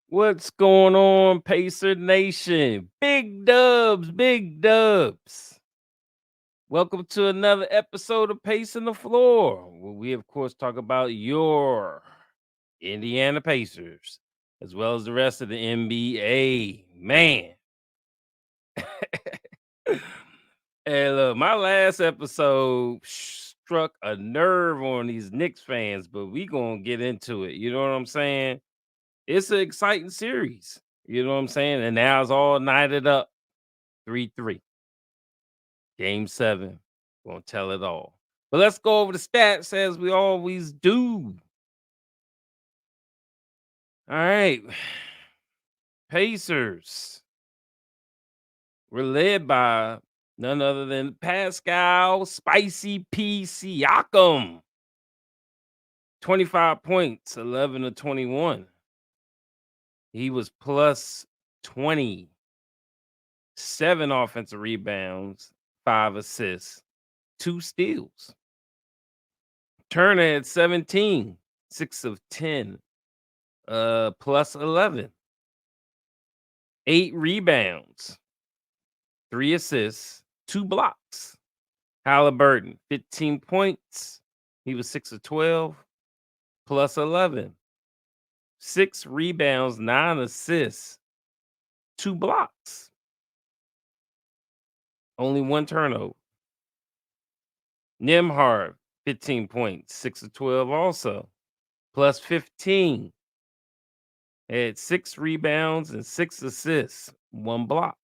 What's going on, Pacer Nation? Big dubs, big dubs. Welcome to another episode of Pacing the Floor, where we, of course, talk about your Indiana Pacers, as well as the rest of the NBA. Man. Hey, look, my last episode struck a nerve on these Knicks fans, but we gonna get into it. You know what I'm saying? It's an exciting series. You know what I'm saying? And now it's all knighted up 3-3. Game 7. Gonna tell it all. But let's go over the stats as we always do. All right. Pacers were led by none other than Pascal Spicy P. Siakam. 25 points, 11 to 21. He was plus 20, 7 offensive rebounds, 5 assists, 2 steals. Turner had 17, 6 of 10, plus 11, 8 rebounds, 3 assists, 2 blocks. Halliburton, 15 points. He was 6 of 12, plus 11, 6 rebounds, 9 assists, 2 blocks. Only 1 turnover. Nimhard, 15 points, 6 of 12 also, plus 15. Had 6 rebounds and 6 assists, 1 block.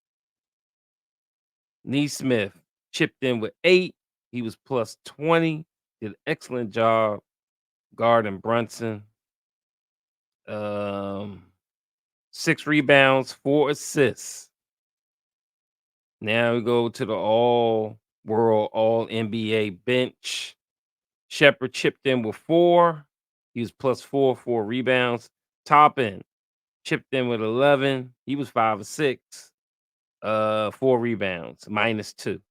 Neesmith chipped in with 8. He was plus 20. Did an excellent job guarding Brunson. 6 rebounds, 4 assists. Now we go to the all world, all NBA bench. Shepard chipped in with 4. He was plus 4 rebounds. Toppin chipped in with 11. He was 5 of 6. 4 rebounds, minus 2.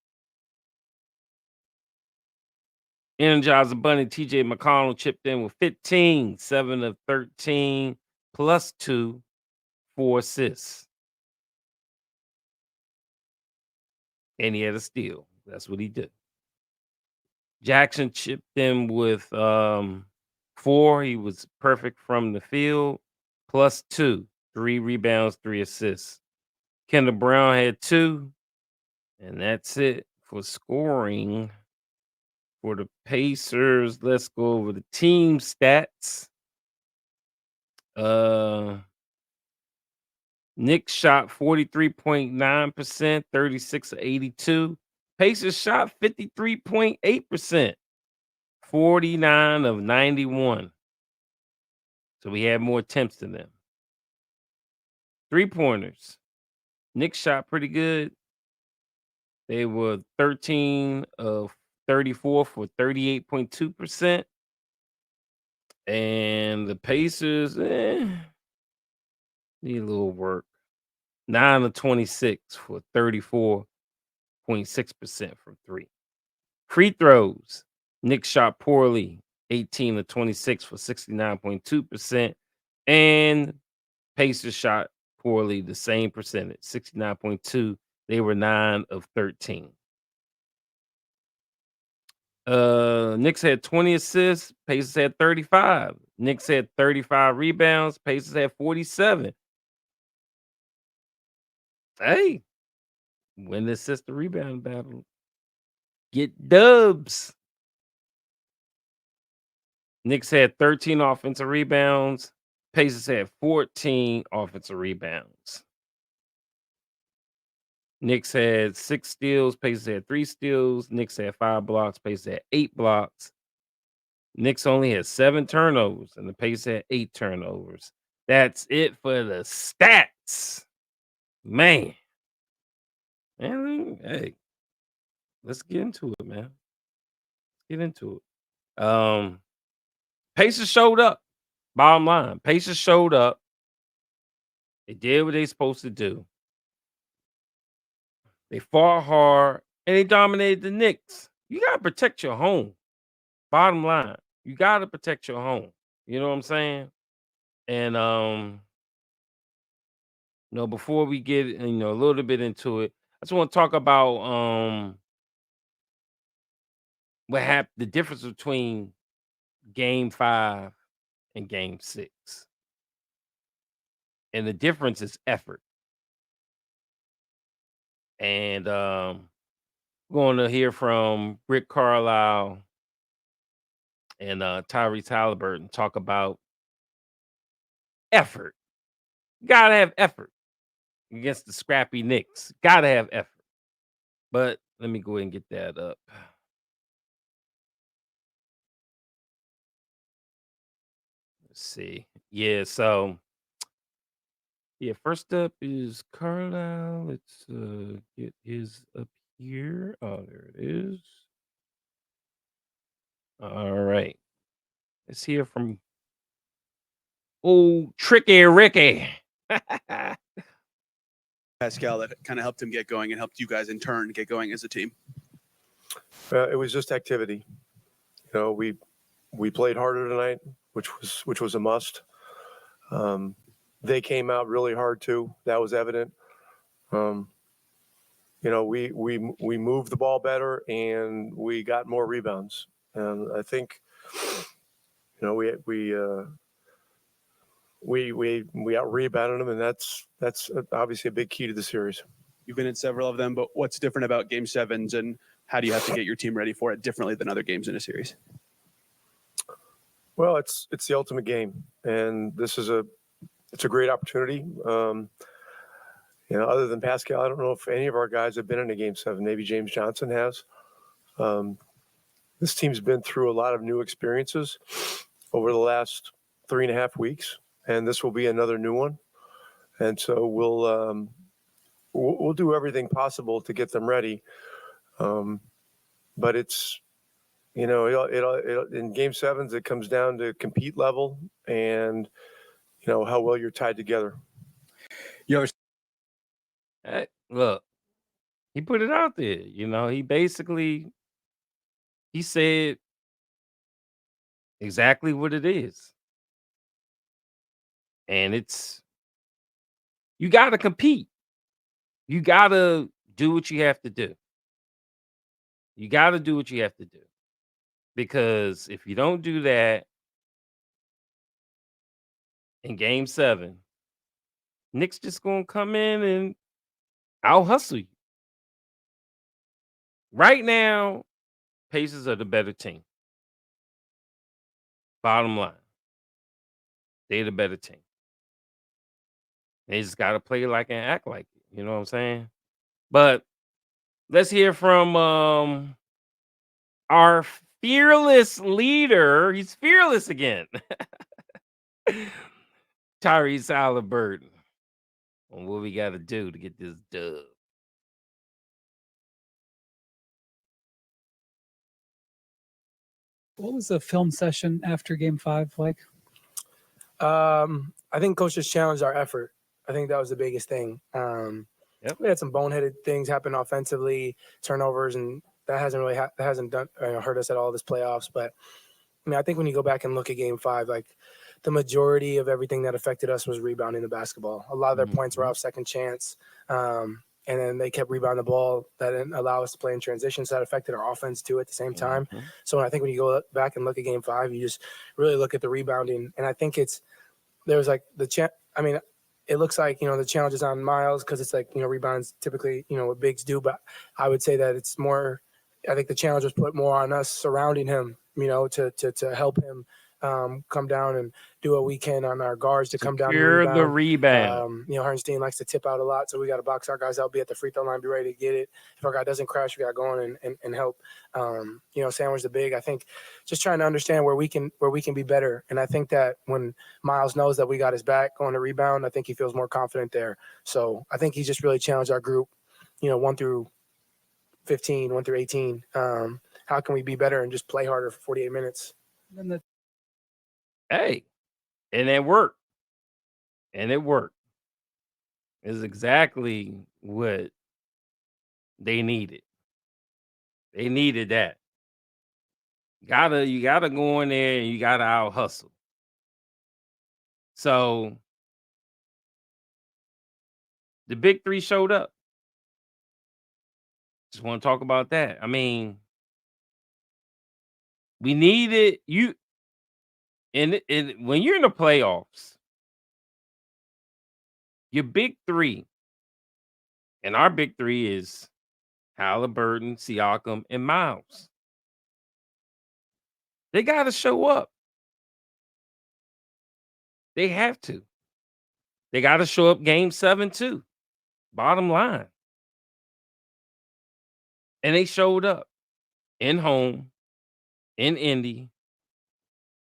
Energizer Bunny TJ McConnell chipped in with 15, 7 of 13, plus 2, 4 assists. And he had a steal. That's what he did. Jackson chipped in with 4. He was perfect from the field, plus 2, 3 rebounds, 3 assists. Kendall Brown had 2, and that's it for scoring for the Pacers. Let's go over the team stats. Knicks shot 43.9%, 36 of 82. Pacers shot 53.8%, 49 of 91. So we had more attempts than them. 3-pointers. Knicks shot pretty good. They were 13 of 34 for 38.2%. And the Pacers, need a little work. 9 of 26 for 34.6% from 3. Free throws. Knicks shot poorly, 18 of 26 for 69.2%. And Pacers shot poorly, the same percentage, 69.2. They were 9 of 13. Knicks had 20 assists, Pacers had 35. Knicks had 35 rebounds, Pacers had 47. Hey, win the assist to rebound battle. Get dubs. Knicks had 13 offensive rebounds. Pacers had 14 offensive rebounds. Knicks had 6 steals. Pacers had 3 steals. Knicks had 5 blocks. Pacers had 8 blocks. Knicks only had 7 turnovers, and the Pacers had 8 turnovers. That's it for the stats. Man. Hey, let's get into it, man. Get into it. Pacers showed up. Bottom line, Pacers showed up. They did what they supposed to do. They fought hard and they dominated the Knicks. You gotta protect your home. Bottom line, you gotta protect your home. You know what I'm saying? And before we get, a little bit into it, I just want to talk about what happened, the difference between game 5 and game 6. And the difference is effort. And going to hear from Rick Carlisle and Tyrese Halliburton talk about effort. Gotta have effort against the scrappy Knicks. Gotta have effort. But let me go ahead and get that up. Let's see. Yeah, so yeah, first up is Carlisle. Let's get his up here. Oh, there it is. All right. Let's hear from old Tricky Ricky. Pascal that kind of helped him get going and helped you guys in turn get going as a team? It was just activity. We played harder tonight, which was a must. They came out really hard too. That was evident. We moved the ball better and we got more rebounds. And I think, we out rebounded them, and that's obviously a big key to the series. You've been in several of them, but what's different about Game 7s, and how do you have to get your team ready for it differently than other games in a series? Well, it's the ultimate game, and it's a great opportunity. Other than Pascal, I don't know if any of our guys have been in a Game 7. Maybe James Johnson has. This team's been through a lot of new experiences over the last 3.5 weeks, and this will be another new one. And so we'll do everything possible to get them ready. But it's, in Game 7s, it comes down to compete level and, how well you're tied together. Hey, look, he put it out there. He said exactly what it is. And you got to compete. You got to do what you have to do. You got to do what you have to do. Because if you don't do that in Game 7, Knicks just going to come in and out hustle you. Right now, Pacers are the better team. Bottom line, they're the better team. They just got to play like and act like it. You know what I'm saying? But let's hear from our fearless leader. He's fearless again. Tyrese Halliburton. On what we got to do to get this dub. What was the film session after Game 5 like? I think coach just challenged our effort. I think that was the biggest thing. We had some boneheaded things happen offensively, turnovers, and that hasn't really hurt us at all this playoffs. But I think when you go back and look at Game 5, like the majority of everything that affected us was rebounding the basketball. A lot of their points were off second chance. And then they kept rebounding the ball. That didn't allow us to play in transition, so that affected our offense too at the same time. So I think when you go back and look at Game 5, you just really look at the rebounding. And I think there's like it looks like, the challenge is on Miles because it's like, rebounds typically, what bigs do. But I would say that it's more, I think the challenge was put more on us surrounding him, to help him come down and do what we can on our guards to come down and the rebound. Hartenstein likes to tip out a lot, so we got to box our guys out, be at the free throw line, be ready to get it. If our guy doesn't crash, we got to go in and help. Sandwich the big. I think just trying to understand where we can be better, and I think that when Miles knows that we got his back on the rebound, I think he feels more confident there. So I think he just really challenged our group, 1 through 15, 1 through 18. How can we be better and just play harder for 48 minutes? Hey, and it worked. And it worked. It's exactly what they needed. They needed that. You gotta go in there and you gotta out hustle. So The big three showed up. Just want to talk about that. I mean, we needed you in when you're in the playoffs, your big three, and our big three is Halliburton, Siakam, and Miles. They got to show up. They have to. They got to show up game 7 too. Bottom line. And they showed up in home, in Indy,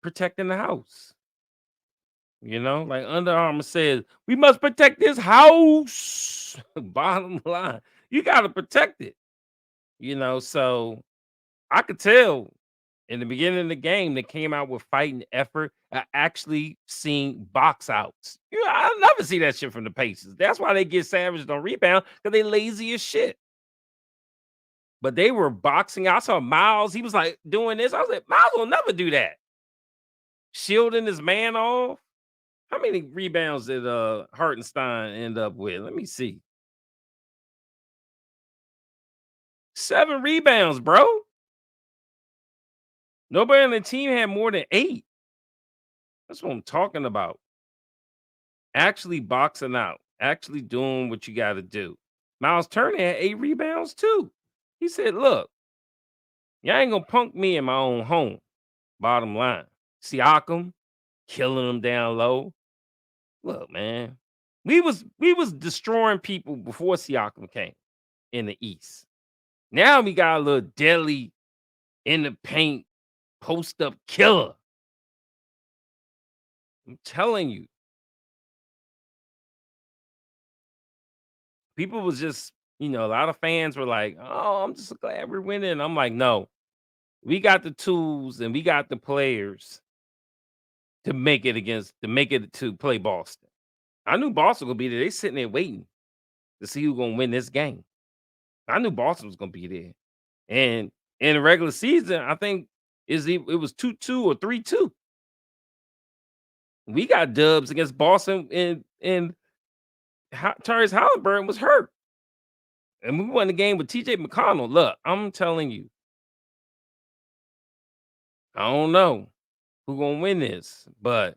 protecting the house. You know, like Under Armour says, we must protect this house. Bottom line, you got to protect it. You know, so I could tell in the beginning of the game they came out with fighting effort. I actually seen box outs. I never see that shit from the Pacers. That's why they get savaged on rebound because they lazy as shit. But they were boxing out. I saw Miles. He was like doing this. I was like, Miles will never do that. Shielding his man off. How many rebounds did Hartenstein end up with? Let me see. 7 rebounds, bro. Nobody on the team had more than 8. That's what I'm talking about. Actually boxing out. Actually doing what you got to do. Miles Turner had 8 rebounds too. He said, look, y'all ain't going to punk me in my own home. Bottom line. Siakam, killing them down low. Look, man. We was destroying people before Siakam came in the East. Now we got a little deadly in the paint post-up killer. I'm telling you. People was just, a lot of fans were like, oh, I'm just glad we're winning. I'm like, no. We got the tools and we got the players to make it to play Boston. I knew Boston would be there. They sitting there waiting to see who's gonna win this game. I knew Boston was gonna be there. And in the regular season, I think it was 2-2 or 3-2. We got dubs against Boston and Tyrese Halliburton was hurt. And we won the game with TJ McConnell. Look, I'm telling you. I don't know who's gonna win this, but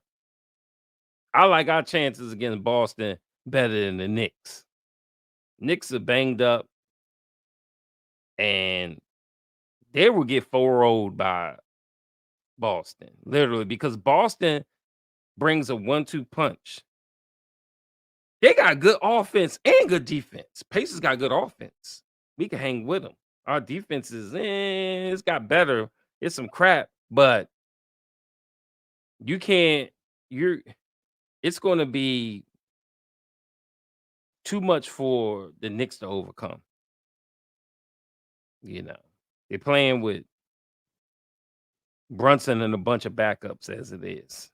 I like our chances against Boston better than the Knicks. Knicks are banged up, and they will get 4-0'd by Boston, literally, because Boston brings a 1-2 punch. They got good offense and good defense. Pacers got good offense. We can hang with them. Our defense it's got better. It's some crap, but you can't. It's going to be too much for the Knicks to overcome. They're playing with Brunson and a bunch of backups as it is.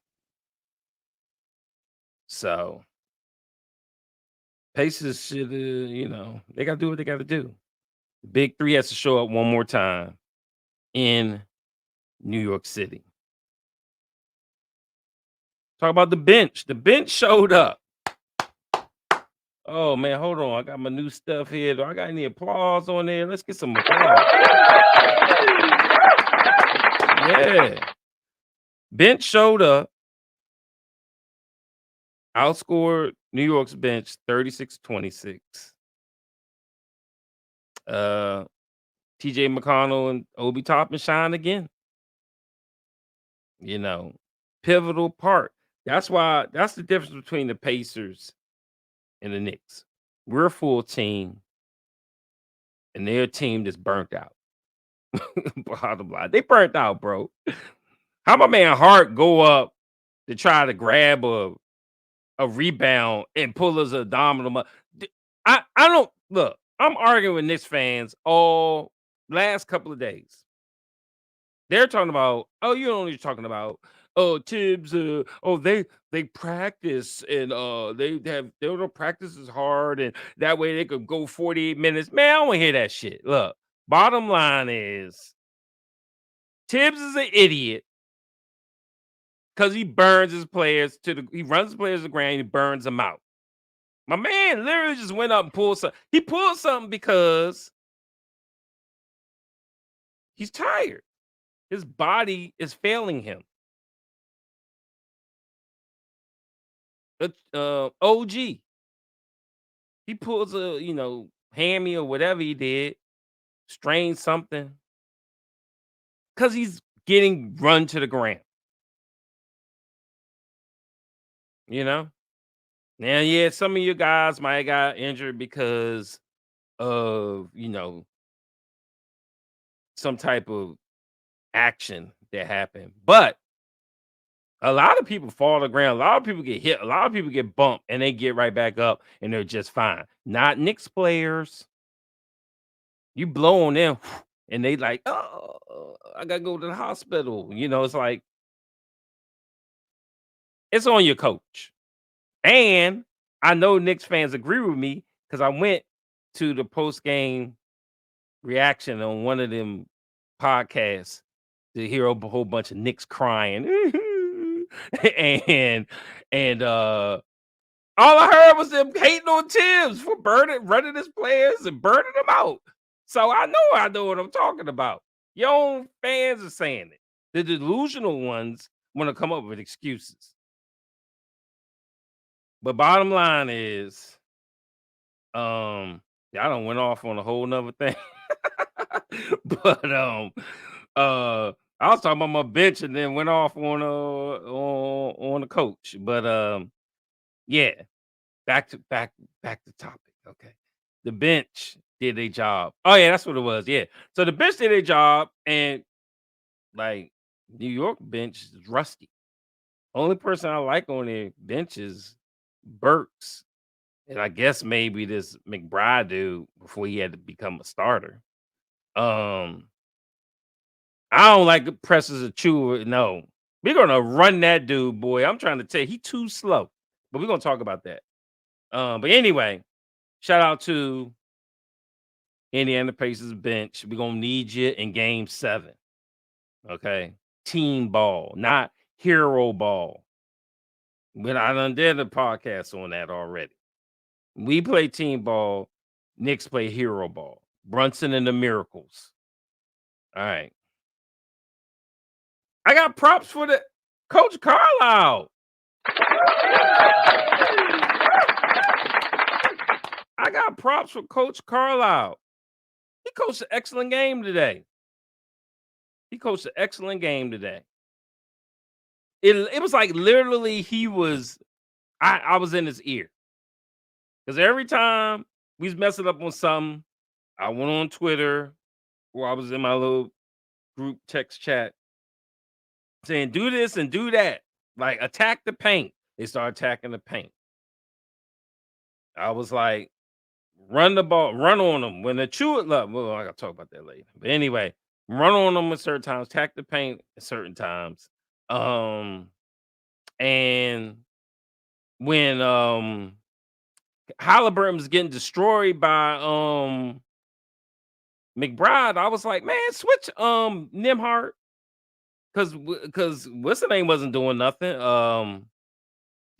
So Pacers should, they got to do what they got to do. The big three has to show up one more time in New York City. Talk about the bench. The bench showed up. Oh, man, hold on. I got my new stuff here. Do I got any applause on there? Let's get some applause. Yeah. Bench showed up. Outscored New York's bench 36-26. TJ McConnell and Obi Toppin shine again. Pivotal part. That's the difference between the Pacers and the Knicks. We're a full team, and they're a team that's burnt out. Bottom line, they burnt out, bro. How my man Hart go up to try to grab a rebound and pull his abdominal? I don't look. I'm arguing with Knicks fans all last couple of days. They're talking about, you know what you're talking about. Oh, Tibbs, they practice and they don't practice as hard, and that way they could go 48 minutes. Man, I don't want to hear that shit. Look, bottom line is Tibbs is an idiot because he burns his players he runs his players to the ground, he burns them out. My man literally just went up and pulled something. He pulled something because he's tired. His body is failing him. OG. He pulls a, hammy or whatever he did, strained something. Because he's getting run to the ground. Now, yeah, some of you guys might have got injured because of, some type of action that happened. But a lot of people fall to the ground. A lot of people get hit. A lot of people get bumped and they get right back up and they're just fine. Not Knicks players. You blow on them and they like, oh, I got to go to the hospital. It's like, it's on your coach. And I know Knicks fans agree with me because I went to the post-game reaction on one of them podcasts to hear a whole bunch of Knicks crying. and all I heard was them hating on Tibbs for running his players and burning them out. So I know what I'm talking about. Your own fans are saying it. The delusional ones want to come up with excuses. But bottom line is, y'all done went off on a whole nother thing. But I was talking about my bench and then went off on the coach. But yeah, back to topic. Okay. The bench did their job. Oh yeah, that's what it was. Yeah. So the bench did their job, and like New York bench is rusty. Only person I like on their bench is Burks. And I guess maybe this McBride dude before he had to become a starter. I don't like Presses of Chew. No, we're gonna run that dude, boy. I'm trying to tell you, he too slow. But we're gonna talk about that. But anyway, shout out to Indiana Pacers bench. We're gonna need you in game 7. Okay. Team ball, not hero ball. But I done did a podcast on that already. We play team ball, Knicks play hero ball. Brunson and the Miracles. All right. I got props for the Coach Carlisle. I got props for Coach Carlisle. He coached an excellent game today. It was like literally he was, I was in his ear. Because every time we was messing up on something, I went on Twitter or I was in my little group text chat saying, do this and do that. Like, attack the paint. They start attacking the paint. I was like, run the ball, run on them. When the chew it up, well, I got to talk about that later. But anyway, run on them at certain times, attack the paint at certain times. And when Halliburton was getting destroyed by McBride, I was like, man, switch Nimhart. Because what's the name wasn't doing nothing.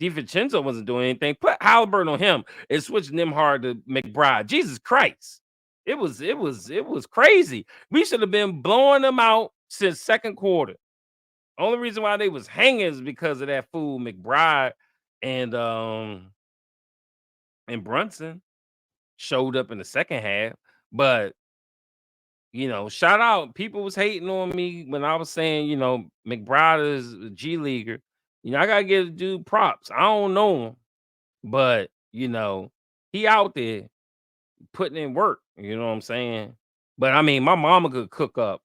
DiVincenzo wasn't doing anything. Put Halliburton on him and switch Nimhart to McBride. Jesus Christ. It was crazy. We should have been blowing them out since second quarter. Only reason why they was hanging is because of that fool McBride and Brunson showed up in the second half. But shout out. People was hating on me when I was saying, McBride is a G leaguer. I gotta give the dude props. I don't know him, but he out there putting in work. You know what I'm saying? But I mean, my mama could cook up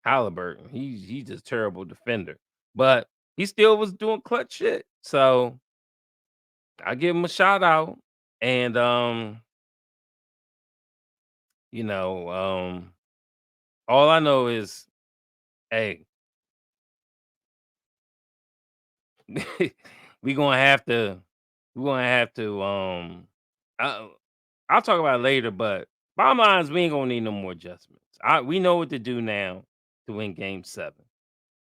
Halliburton. He's just a terrible defender, but he still was doing clutch shit. So I give him a shout out, and all I know is, hey, we gonna have to, I, I'll talk about it later, but bottom line is we ain't gonna need no more adjustments. We know what to do now to win game 7.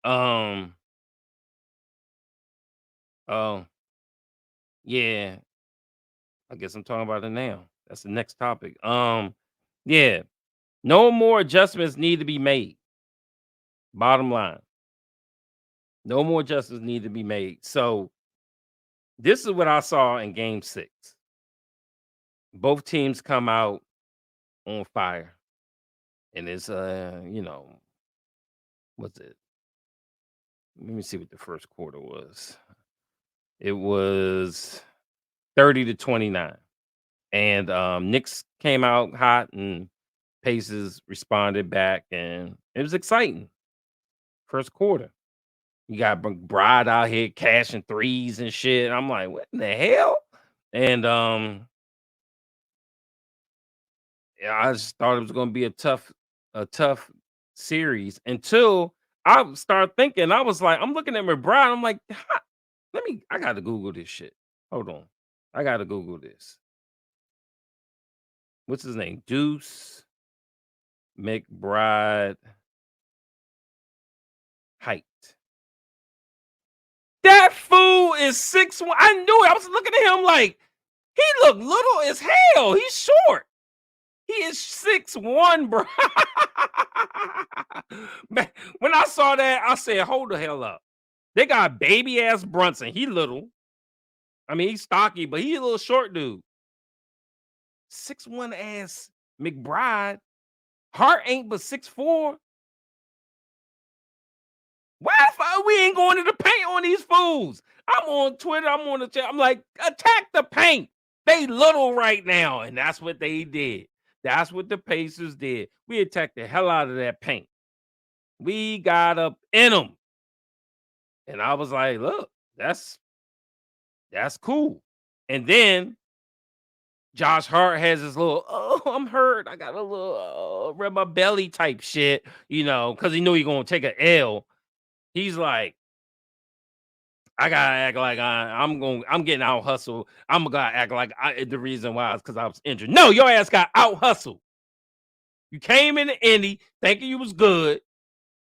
Um, oh, yeah. I guess I'm talking about it now. That's the next topic. Yeah, no more adjustments need to be made. Bottom line, no more adjustments need to be made. So this is what I saw in Game 6. Both teams come out on fire, and it's what's it? Let me see what the first quarter was. It was 30-29. And Knicks came out hot and Pacers responded back, and it was exciting. First quarter. You got McBride out here cashing threes and shit. I'm like, what in the hell? And yeah, I just thought it was gonna be a tough series until I started thinking. I was like, I'm looking at McBride. I'm like, I gotta Google this shit. Hold on. I gotta Google this. What's his name? Deuce McBride height. That fool is 6'1". I knew it. I was looking at him like he looked little as hell. He's short. He is 6'1", bro. Man, when I saw that, I said, hold the hell up. They got baby ass Brunson. He little. I mean, he's stocky, but he's a little short dude. 6'1" ass McBride. Hart ain't but 6'4". Why the fuck we ain't going to the paint on these fools? I'm on Twitter. I'm on the chat. I'm like, attack the paint. They little right now, and that's what they did. That's what the Pacers did. We attacked the hell out of that paint. We got up in them. And I was like, look, that's cool. And then Josh Hart has this little, oh, I'm hurt. I got a little rub my belly type shit, because he knew he going to take an L. He's like, I gotta act like I'm getting out hustled. I'm gonna act like the reason why is because I was injured. No, your ass got out hustled. You came in the Indy thinking you was good,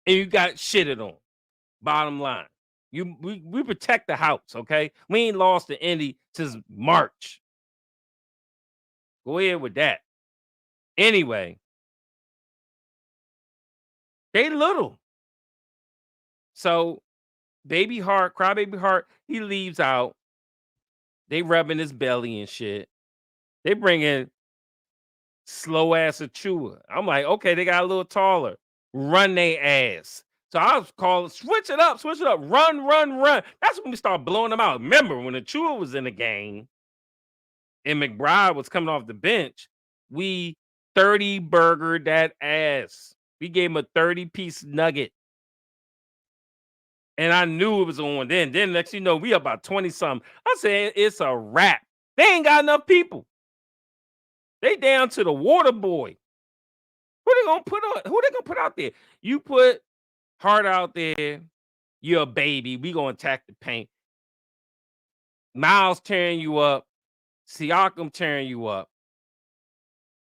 and you got shitted on. Bottom line, we protect the house, okay? We ain't lost the Indy since March. Go ahead with that. Anyway, they little. So crybaby Hart, he leaves out. They rubbing his belly and shit. They bring in slow ass Achua. I'm like, okay, they got a little taller. Run they ass. So I was calling, switch it up, run. That's when we start blowing them out. Remember when Achua was in the game and McBride was coming off the bench, we 30 burgered that ass. We gave him a 30-piece nugget. And I knew it was on. Then next you know, we about 20-something. I said, it's a wrap. They ain't got enough people. They down to the water boy. Who they gonna put out there? You put Hart out there, you're a baby. We gonna attack the paint. Miles tearing you up, Siakam tearing you up.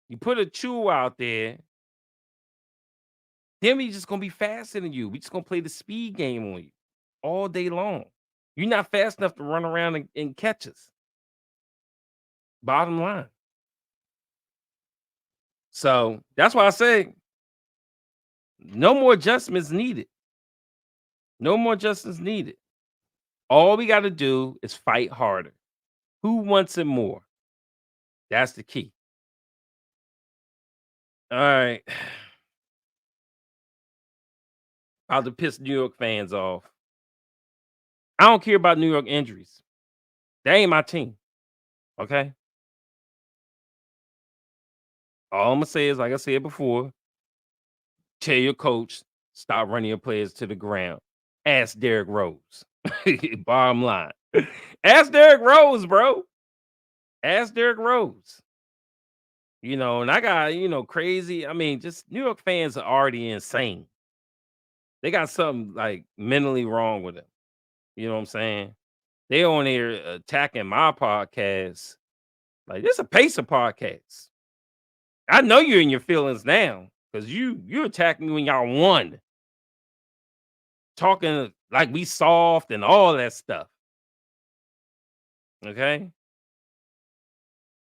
You put a Chew out there, then we just gonna be faster than you. We just gonna play the speed game on you all day long. You're not fast enough to run around and catch us. Bottom line. So that's why I say no more adjustments needed. No more adjustments needed. All we got to do is fight harder. Who wants it more? That's the key. All right. About to piss New York fans off. I don't care about New York injuries. That ain't my team. Okay? All I'm going to say is, like I said before, tell your coach, stop running your players to the ground. Ask Derrick Rose. Bottom line. Ask Derrick Rose, bro. Ask Derrick Rose. And I got, crazy. I mean, just New York fans are already insane. They got something like mentally wrong with them. You know what I'm saying? They on here attacking my podcast. Like, this is a Pacer podcast. I know you're in your feelings now because you attacking me when y'all won. Talking like we soft and all that stuff. Okay?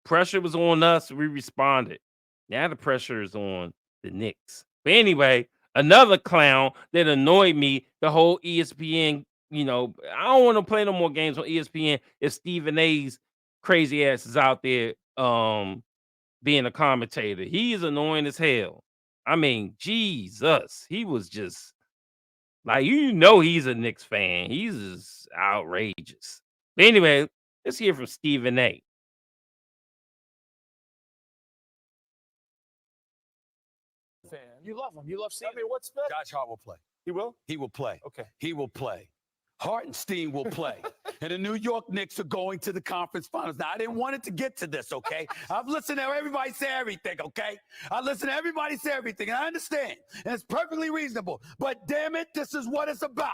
Pressure was on us. We responded. Now the pressure is on the Knicks. But anyway, another clown that annoyed me, the whole ESPN, I don't want to play no more games on ESPN if Stephen A's crazy ass is out there being a commentator. He is annoying as hell. I mean, Jesus. He was just like, he's a Knicks fan. He's just outrageous. But anyway, let's hear from Stephen A. Fan. You love him. You love seeing. I mean, what's special? Josh Hart will play. He will? He will play. Okay. He will play. Hartenstein will play. And the New York Knicks are going to the conference finals. Now, I didn't want it to get to this, okay? I've listened to everybody say everything, okay? I listen to everybody say everything, and I understand. And it's perfectly reasonable. But damn it, this is what it's about.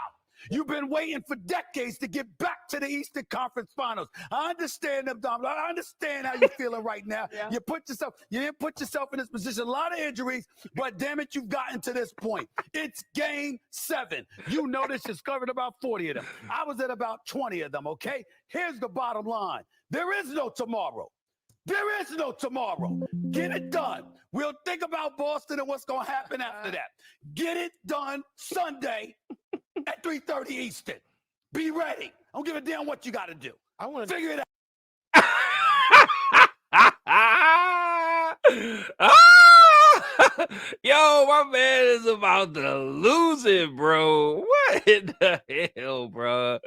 You've been waiting for decades to get back to the Eastern Conference Finals. I understand them, Dom. I understand how you're feeling right now. Yeah. You didn't put yourself in this position. A lot of injuries, but damn it, you've gotten to this point. It's game 7. You know this. You've covered about 40 of them. I was at about 20 of them, okay? Here's the bottom line. There is no tomorrow. There is no tomorrow. Get it done. We'll think about Boston and what's going to happen after that. Get it done Sunday at 3:30 Eastern. Be ready. I don't give a damn what you got to do. I want to Figure it out. Yo, my man is about to lose it, bro. What in the hell, bro?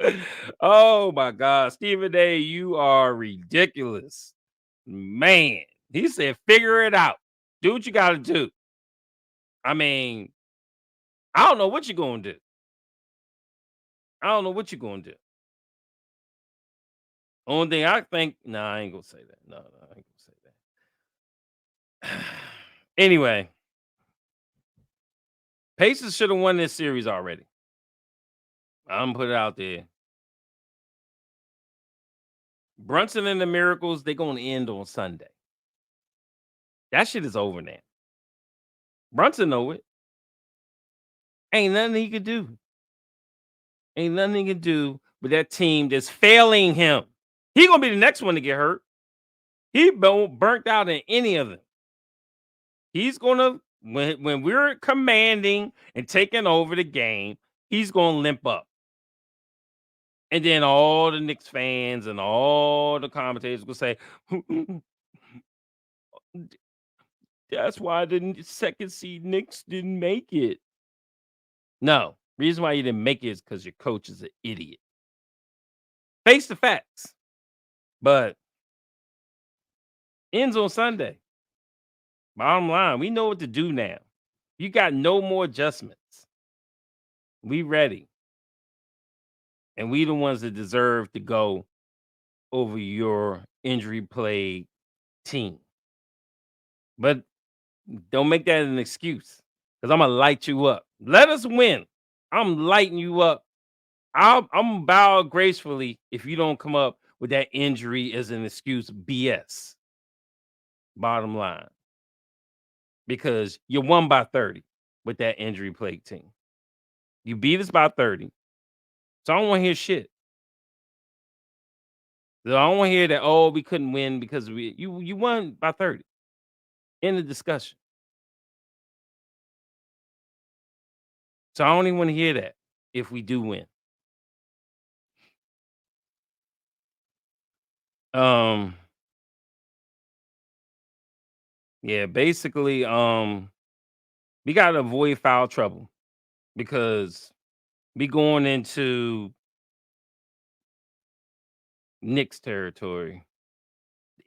Oh my God, Stephen A., you are ridiculous, man. He said, "Figure it out. Do what you got to do." I mean, I don't know what you're gonna do. I don't know what you're gonna do. Only thing I think, I ain't gonna say that. No, I ain't gonna say that. Anyway, Pacers should have won this series already. I'm gonna put it out there. Brunson and the Miracles, they're gonna end on Sunday. That shit is over now. Brunson know it. Ain't nothing he could do. Ain't nothing he can do with that team that's failing him. He gonna be the next one to get hurt. He burnt out in any of them. He's gonna when we're commanding and taking over the game, he's gonna limp up. And then all the Knicks fans and all the commentators will say, that's why the second seed Knicks didn't make it. No, reason why you didn't make it is because your coach is an idiot. Face the facts. But ends on Sunday. Bottom line, we know what to do now. You got no more adjustments. We ready. And we the ones that deserve to go over your injury-plagued team. But don't make that an excuse, because I'm going to light you up. Let us win. I'm lighting you up. I'm bow gracefully if you don't come up with that injury as an excuse. BS. Bottom line. Because you won by 30 with that injury-plagued team. You beat us by 30. So I don't want to hear shit. So I don't want to hear that, we couldn't win because you won by 30. In the discussion. So I don't even want to hear that if we do win. Yeah, basically, we gotta avoid foul trouble because we going into Knicks territory,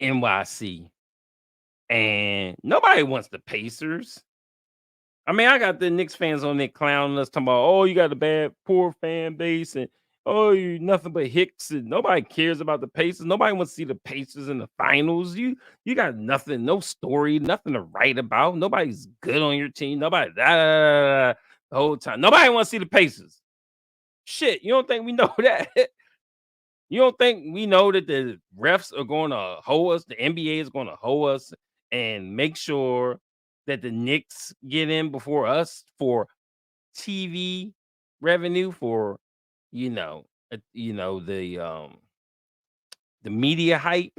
NYC, and nobody wants the Pacers. I mean, I got the Knicks fans on there clowning us, talking about, you got a bad, poor fan base, and you nothing but hicks, and nobody cares about the Pacers. Nobody wants to see the Pacers in the finals. You got nothing, no story, nothing to write about. Nobody's good on your team. Nobody the whole time. Nobody wants to see the Pacers. Shit, you don't think we know that? You don't think we know that the refs are going to hoe us, the NBA is going to hoe us, and make sure that the Knicks get in before us for TV revenue, for the media hype?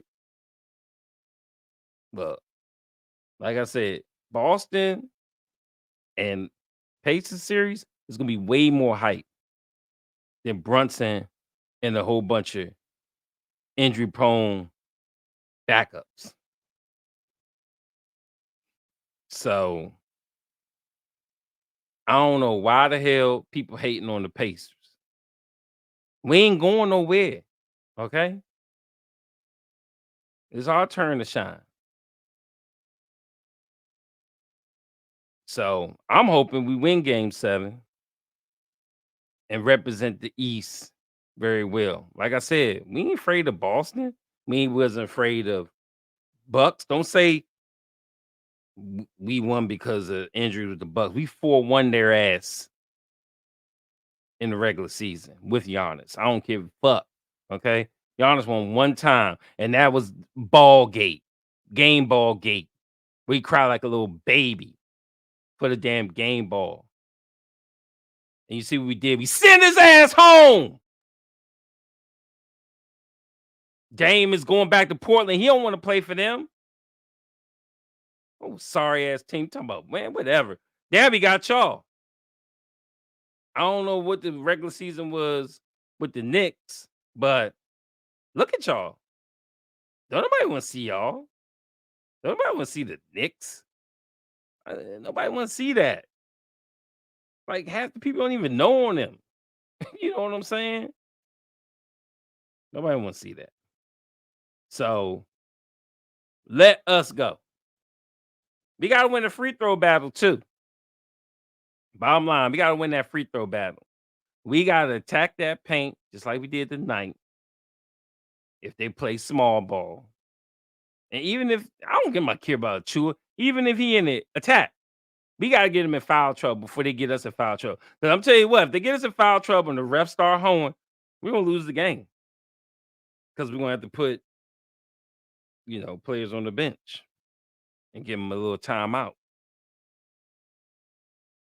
But like I said, Boston and Pacers series is gonna be way more hype than Brunson and a whole bunch of injury prone backups. So I don't know why the hell people hating on the Pacers. We ain't going nowhere. Okay. It's our turn to shine. So I'm hoping we win game 7 and represent the East very well. Like I said, we ain't afraid of Boston. We wasn't afraid of Bucks. Don't say we won because of injury with the Bucks. We 4-1 their ass in the regular season with Giannis. I don't give a fuck. Okay. Giannis won one time, and that was ball gate, game ball gate. We cried like a little baby for the damn game ball. And you see what we did? We sent his ass home. Dame is going back to Portland. He don't want to play for them. Oh, sorry ass team. Talking about, man, whatever. Damn, he got y'all. I don't know what the regular season was with the Knicks, but look at y'all. Don't nobody want to see y'all. Don't nobody want to see the Knicks. Nobody want to see that. Like half the people don't even know on them. You know what I'm saying? Nobody want to see that. So let us go. We got to win the free throw battle too. Bottom line, we got to win that free throw battle. We got to attack that paint just like we did tonight. If they play small ball. And even if, I don't give my care about Chua, even if he in it, attack. We got to get him in foul trouble before they get us in foul trouble. Because I'm telling you what, if they get us in foul trouble and the refs start hoeing, we're going to lose the game. Because we're going to have to put, players on the bench and give them a little timeout.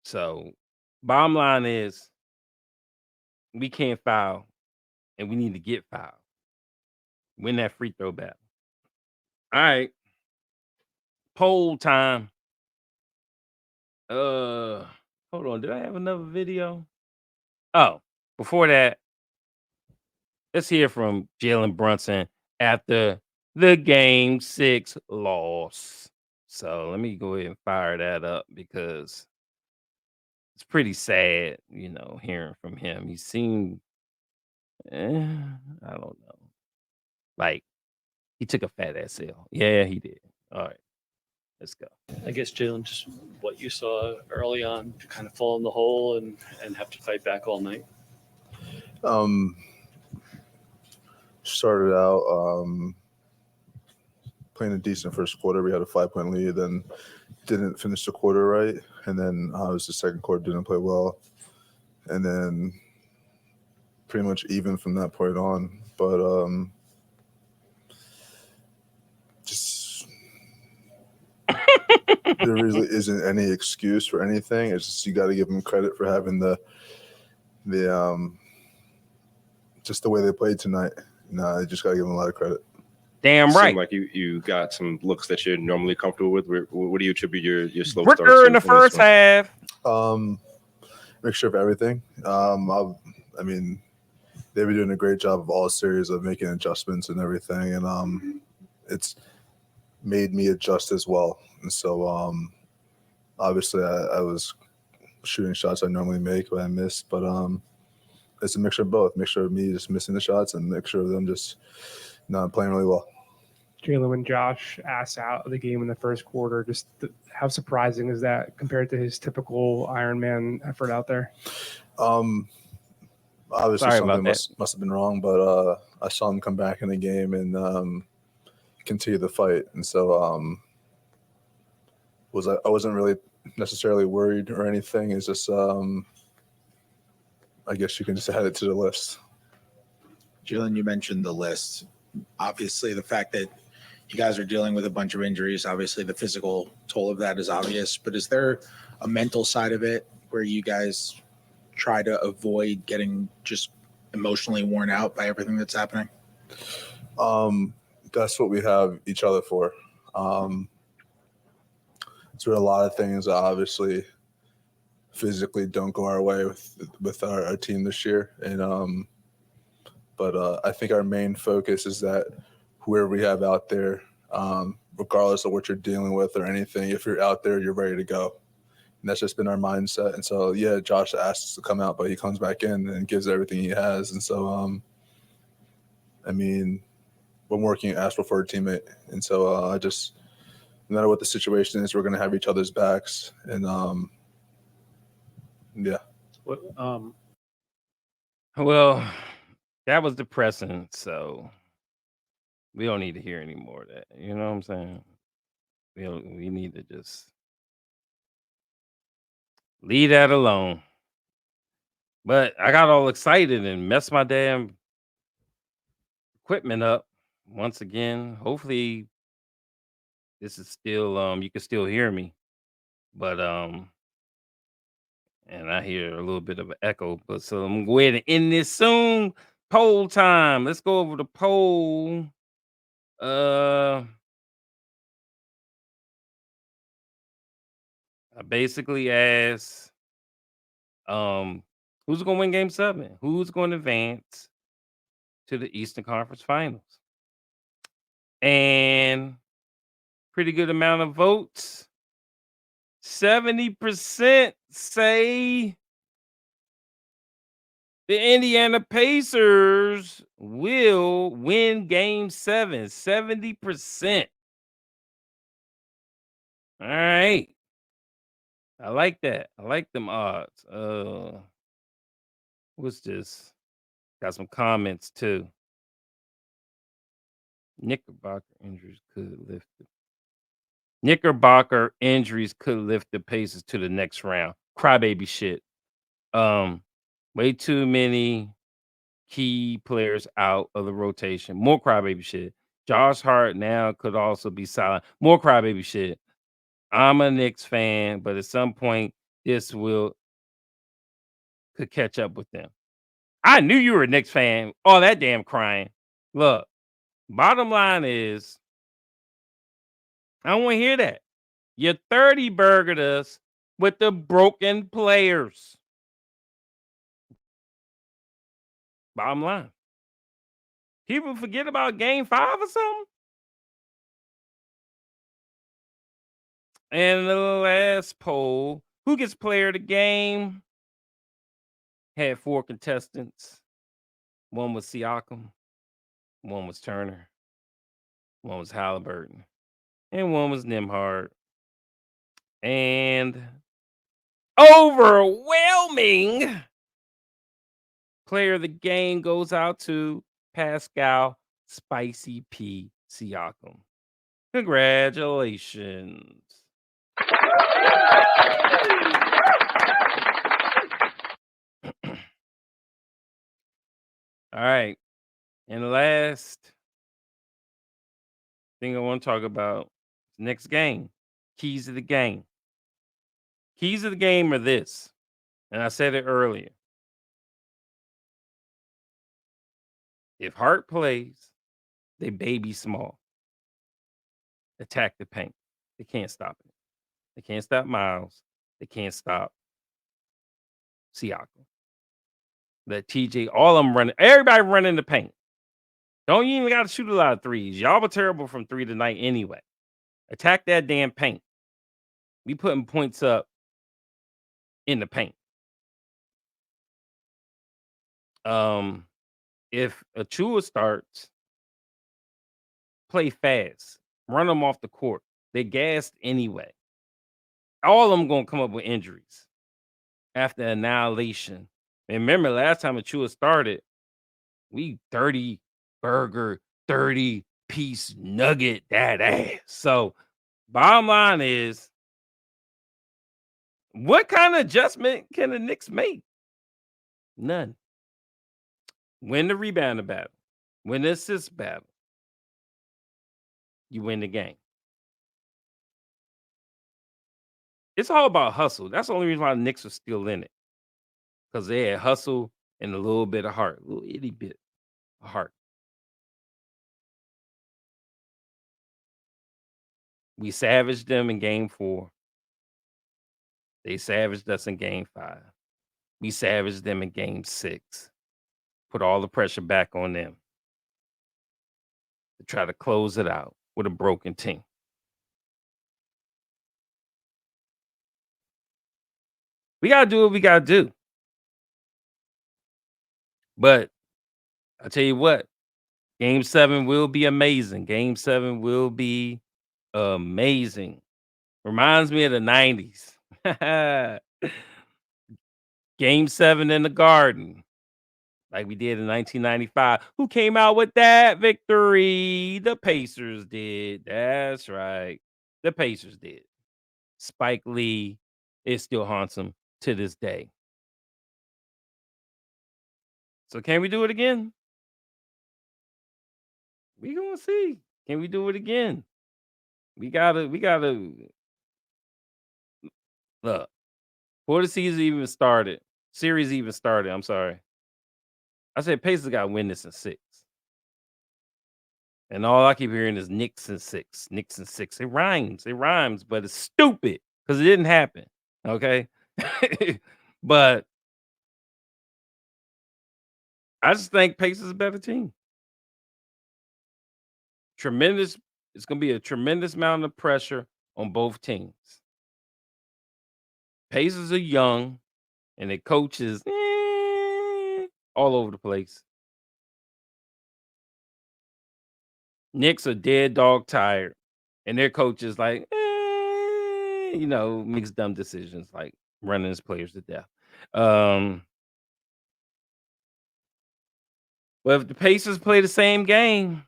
So, bottom line is, we can't foul, and we need to get fouled. Win that free throw battle. All right. Poll time. Hold on. Did I have another video? Oh, before that, let's hear from Jalen Brunson after the Game 6 loss. So let me go ahead and fire that up because it's pretty sad, hearing from him. He seemed, I don't know. Like, he took a fat ass L. Yeah, he did. All right. Let's go. I guess, Jalen, just what you saw early on to kind of fall in the hole and have to fight back all night. Started out playing a decent first quarter. We had a 5-point lead, then didn't finish the quarter right. And then the second quarter didn't play well. And then pretty much even from that point on. But just there really isn't any excuse for anything. It's just you got to give them credit for having the just the way they played tonight. No, I just got to give them a lot of credrit. Damn right. Like you got some looks that you're normally comfortable with. What do you attribute your slow start to in the first half? Mixture of everything. I mean, they've been doing a great job of all series of making adjustments and everything, and it's made me adjust as well. And so, obviously, I was shooting shots I normally make, but I missed. But it's a mixture of both. Mixture of me just missing the shots and mixture of them just not playing really well. Jalen, when Josh asked out of the game in the first quarter, just how surprising is that compared to his typical Ironman effort out there? Obviously, something must have been wrong, but I saw him come back in the game and continue the fight. And so I wasn't really necessarily worried or anything. It's just I guess you can just add it to the list. Jalen, you mentioned the list. Obviously, the fact that you guys are dealing with a bunch of injuries, obviously the physical toll of that is obvious, but is there a mental side of it where you guys try to avoid getting just emotionally worn out by everything that's happening? That's what we have each other for. So a lot of things obviously physically don't go our way with our team this year, and but I think our main focus is that whoever we have out there, regardless of what you're dealing with or anything, if you're out there, you're ready to go. And that's just been our mindset. And so, yeah, Josh asked us to come out, but he comes back in and gives everything he has. And so, I mean, we're working at Astro for a teammate. And so I just, no matter what the situation is, we're going to have each other's backs. And yeah. Well, that was depressing. So we don't need to hear any more of that. You know what I'm saying? We need to just leave that alone. But I got all excited and messed my damn equipment up once again. Hopefully this is still you can still hear me. But and I hear a little bit of an echo, but so I'm gonna go ahead and end this soon. Poll time. Let's go over the poll. I basically asked who's gonna win game 7? Who's going to advance to the Eastern Conference Finals? And pretty good amount of votes. 70% say the Indiana Pacers will win game 7. 70%. All right. I like that. I like them odds. What's this? Got some comments too. Knickerbocker injuries could lift the Pacers to the next round. Crybaby shit. Way too many key players out of the rotation. More crybaby shit. Josh Hart now could also be silent. More crybaby shit. I'm a Knicks fan, but at some point this could catch up with them. I knew you were a Knicks fan. All that damn crying. Look, bottom line is, I don't want to hear that. You 30 burgered us with the broken players. Bottom line. People forget about game 5 or something. And the last poll, who gets player of the game? Had 4 contestants. One was Siakam, one was Turner, one was Halliburton, and one was Nimhard. And overwhelming player of the game goes out to Pascal Spicy P. Siakam. Congratulations. All right. And the last thing I want to talk about is next game. Keys of the game. Keys of the game are this. And I said it earlier. If Hart plays, they baby small. Attack the paint. They can't stop it. They can't stop Miles. They can't stop Siakam. Let TJ, all of them running. Everybody running the paint. Don't you even got to shoot a lot of threes. Y'all were terrible from 3 tonight anyway. Attack that damn paint. We putting points up in the paint. If Achua starts, play fast. Run them off the court. They gassed anyway. All of them going to come up with injuries after annihilation. And remember, last time Achua started, we 30 burger, 30 piece nugget that ass. So, bottom line is, what kind of adjustment can the Knicks make? None. Win the rebounding battle. Win the assist battle. You win the game. It's all about hustle. That's the only reason why the Knicks are still in it. Because they had hustle and a little bit of heart. A little itty bit of heart. We savaged them in game 4. They savaged us in game 5. We savaged them in game 6. Put all the pressure back on them to try to close it out with a broken team. We got to do what we got to do. But I tell you what, game 7 will be amazing. Game 7 will be amazing. Reminds me of the 90s. Game 7 in the Garden, like we did in 1995. Who came out with that victory? The Pacers did. That's right. The Pacers did. Spike Lee, it still haunts him to this day. So can we do it again? We gonna see. Can we do it again? We gotta look. Before the season even started, series even started. I'm sorry. I said Pacers gotta win this in 6. And all I keep hearing is Knicks in 6. Knicks in 6. It rhymes, but it's stupid because it didn't happen. Okay. But I just think Pacers is a better team. Tremendous. It's gonna be a tremendous amount of pressure on both teams. Pacers are young, and their coaches all over the place. Knicks are dead dog tired, and their coaches like, makes dumb decisions like running his players to death. But if the Pacers play the same game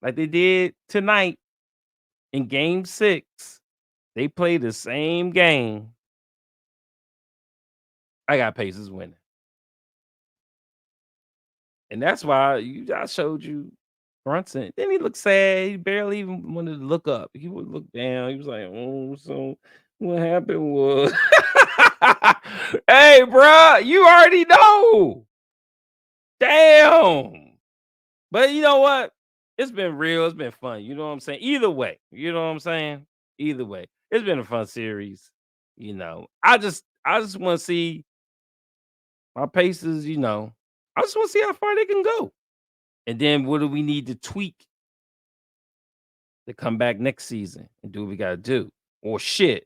like they did tonight in game 6, they play the same game. I got Pacers winning. And that's why I showed you Brunson. Then he looked sad. He barely even wanted to look up. He would look down. He was like, "Oh, so what happened was, hey, bro, you already know. Damn." But you know what? It's been real. It's been fun. You know what I'm saying? Either way, you know what I'm saying? Either way, it's been a fun series. I just want to see my Pacers. I just want to see how far they can go. And then what do we need to tweak to come back next season and do what we got to do? Or shit,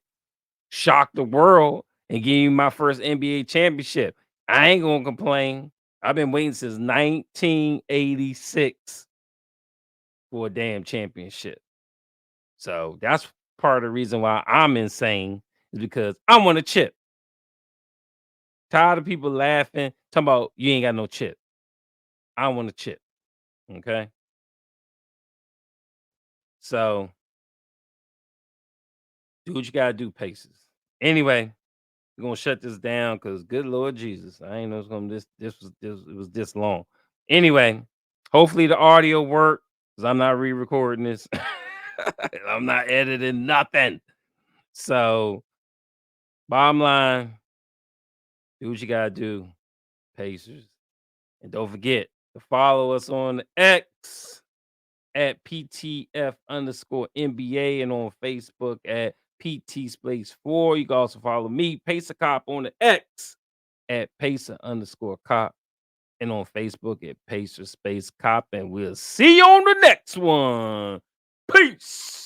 shock the world and give me my first NBA championship. I ain't going to complain. I've been waiting since 1986 for a damn championship. So that's part of the reason why I'm insane is because I want a chip. Tired of people laughing, talking about you ain't got no chip. I want a chip. Okay. So do what you gotta do, Pacers. Anyway, we're gonna shut this down because good Lord Jesus, I ain't know it's gonna it was this long. Anyway, hopefully the audio worked because I'm not re-recording this. I'm not editing nothing. So bottom line, do what you gotta do, Pacers. And don't forget to follow us on X at PTF_NBA and on Facebook at PT Space 4. You can also follow me, Pacer Cop, on the X at Pacer_Cop and on Facebook at Pacer Space Cop. And we'll see you on the next one. Peace.